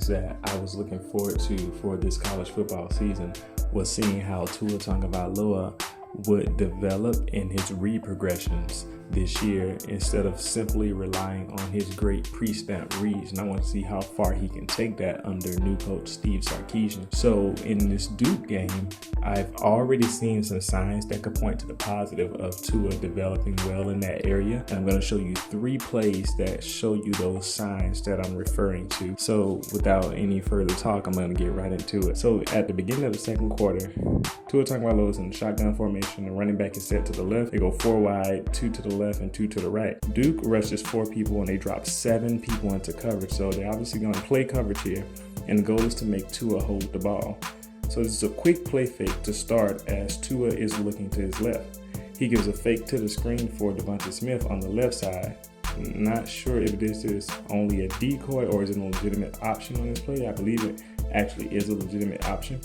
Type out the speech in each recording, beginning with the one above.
things that I was looking forward to for this college football season was seeing how Tua Tagovailoa would develop in his read progressions this year instead of simply relying on his great pre-snap reads. And I want to see how far he can take that under new coach Steve Sarkisian. So in this Duke game, I've already seen some signs that could point to the positive of Tua developing well in that area. And I'm going to show you 3 plays that show you those signs that I'm referring to. So without any further talk, I'm going to get right into it. So at the beginning of the second quarter, Tua Tagovailoa is in the shotgun formation. The running back is set to the left. They go 4 wide, 2 to the left and 2 to the right. Duke rushes 4 people and they drop 7 people into coverage. So they're obviously going to play coverage here. And the goal is to make Tua hold the ball. So this is a quick play fake to start as Tua is looking to his left. He gives a fake to the screen for Devontae Smith on the left side. Not sure if this is only a decoy or is it a legitimate option on this play. I believe it actually is a legitimate option.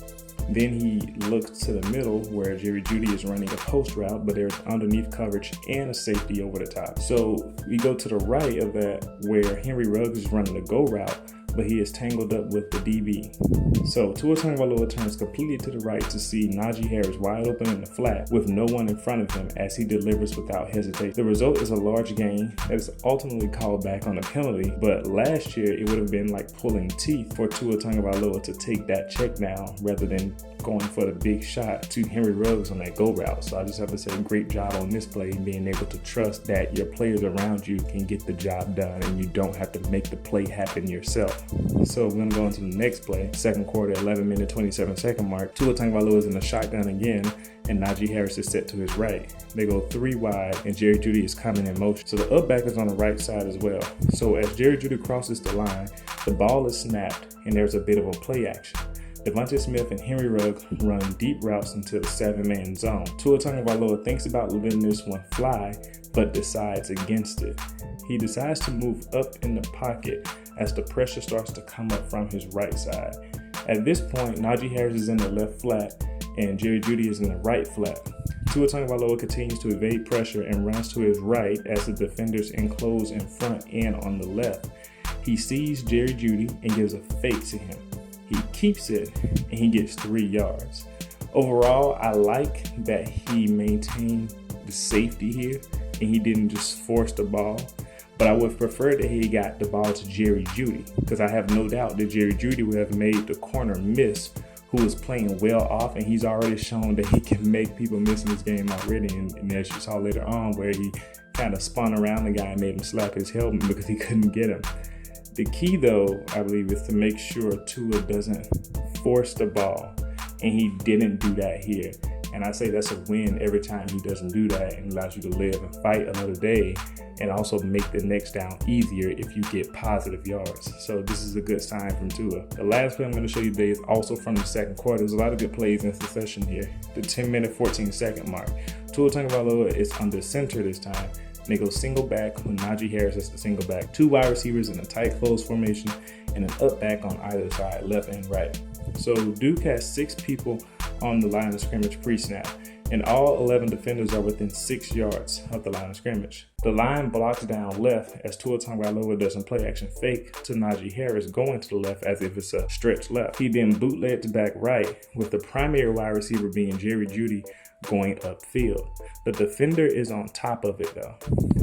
Then he looks to the middle where Jerry Jeudy is running a post route, but there's underneath coverage and a safety over the top. So we go to the right of that where Henry Ruggs is running a go route, but he is tangled up with the DB. So Tua Tagovailoa turns completely to the right to see Najee Harris wide open in the flat with no one in front of him as he delivers without hesitation. The result is a large gain that is ultimately called back on a penalty, but last year it would have been like pulling teeth for Tua Tagovailoa to take that check down rather than going for the big shot to Henry Ruggs on that go route. So I just have to say great job on this play, being able to trust that your players around you can get the job done and you don't have to make the play happen yourself. So we're going to go on to the next play. Second quarter, 11-minute, 27-second mark. Tua Tagovailoa is in the shotgun again and Najee Harris is set to his right. They go 3 wide and Jerry Jeudy is coming in motion. So the up back is on the right side as well. So as Jerry Jeudy crosses the line, the ball is snapped and there's a bit of a play action. Devontae Smith and Henry Ruggs run deep routes into the 7-man zone. Tua Tagovailoa thinks about letting this one fly, but decides against it. He decides to move up in the pocket as the pressure starts to come up from his right side. At this point, Najee Harris is in the left flat and Jerry Jeudy is in the right flat. Tua Tagovailoa continues to evade pressure and runs to his right as the defenders enclose in front and on the left. He sees Jerry Jeudy and gives a fake to him. He keeps it and he gets 3 yards. Overall, I like that he maintained the safety here and he didn't just force the ball. But I would prefer that he got the ball to Jerry Jeudy because I have no doubt that Jerry Jeudy would have made the corner miss, who is playing well off, and he's already shown that he can make people miss in this game already. And as you saw later on where he kind of spun around the guy and made him slap his helmet because he couldn't get him. The key, though, I believe, is to make sure Tua doesn't force the ball, and he didn't do that here. And I say that's a win every time he doesn't do that, and allows you to live and fight another day and also make the next down easier if you get positive yards. So this is a good sign from Tua. The last play I'm going to show you today is also from the second quarter. There's a lot of good plays in succession here. The 10-minute, 14-second mark. Tua Tagovailoa is under center this time. They go single back with Najee Harris as the single back. 2 wide receivers in a tight close formation and an up back on either side, left and right. So Duke has 6 people on the line of scrimmage pre-snap, and all 11 defenders are within 6 yards of the line of scrimmage. The line blocks down left as Tua Tagovailoa does a play action fake to Najee Harris going to the left as if it's a stretch left. He then bootlegged to back right with the primary wide receiver being Jerry Jeudy going upfield. The defender is on top of it though.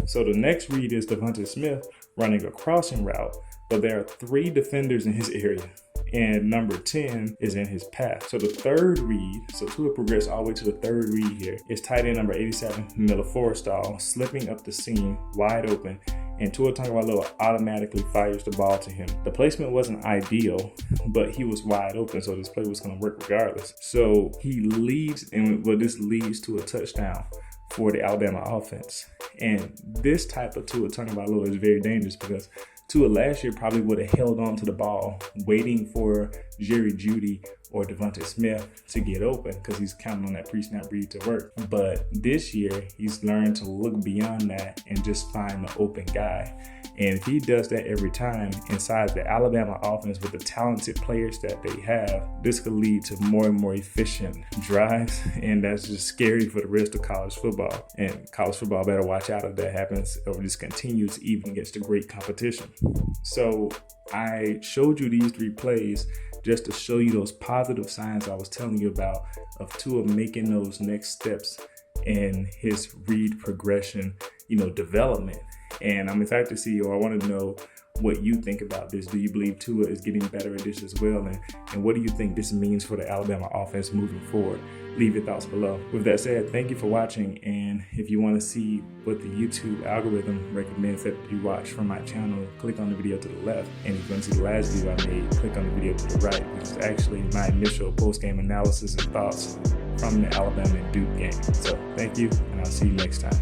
So the next read is Devontae Smith running a crossing route, but there are 3 defenders in his area and number 10 is in his path. So the third read, so Tua progressed all the way to the third read here, is tight end number 87, Miller Forrestall, slipping up the seam wide open, and Tua Tagovailoa automatically fires the ball to him. The placement wasn't ideal, but he was wide open, so this play was going to work regardless. So he leads, and this leads to a touchdown for the Alabama offense. And this type of Tua Tagovailoa is very dangerous because Tua last year probably would have held on to the ball, waiting for Jerry Jeudy or Devontae Smith to get open because he's counting on that pre-snap read to work. But this year, he's learned to look beyond that and just find the open guy. And if he does that every time inside the Alabama offense with the talented players that they have, this could lead to more and more efficient drives. And that's just scary for the rest of college football. And college football better watch out if that happens or just continues even against the great competition. So I showed you these 3 plays just to show you those positive signs I was telling you about of Tua making those next steps in his read progression, development. And I'm excited to see, or I want to know what you think about this. Do you believe Tua is getting better at this as well? And what do you think this means for the Alabama offense moving forward? Leave your thoughts below. With that said, thank you for watching. And if you want to see what the YouTube algorithm recommends that you watch from my channel, click on the video to the left. And if you want to see the last video I made, click on the video to the right, which is actually my initial post-game analysis and thoughts from the Alabama and Duke game. So thank you, and I'll see you next time.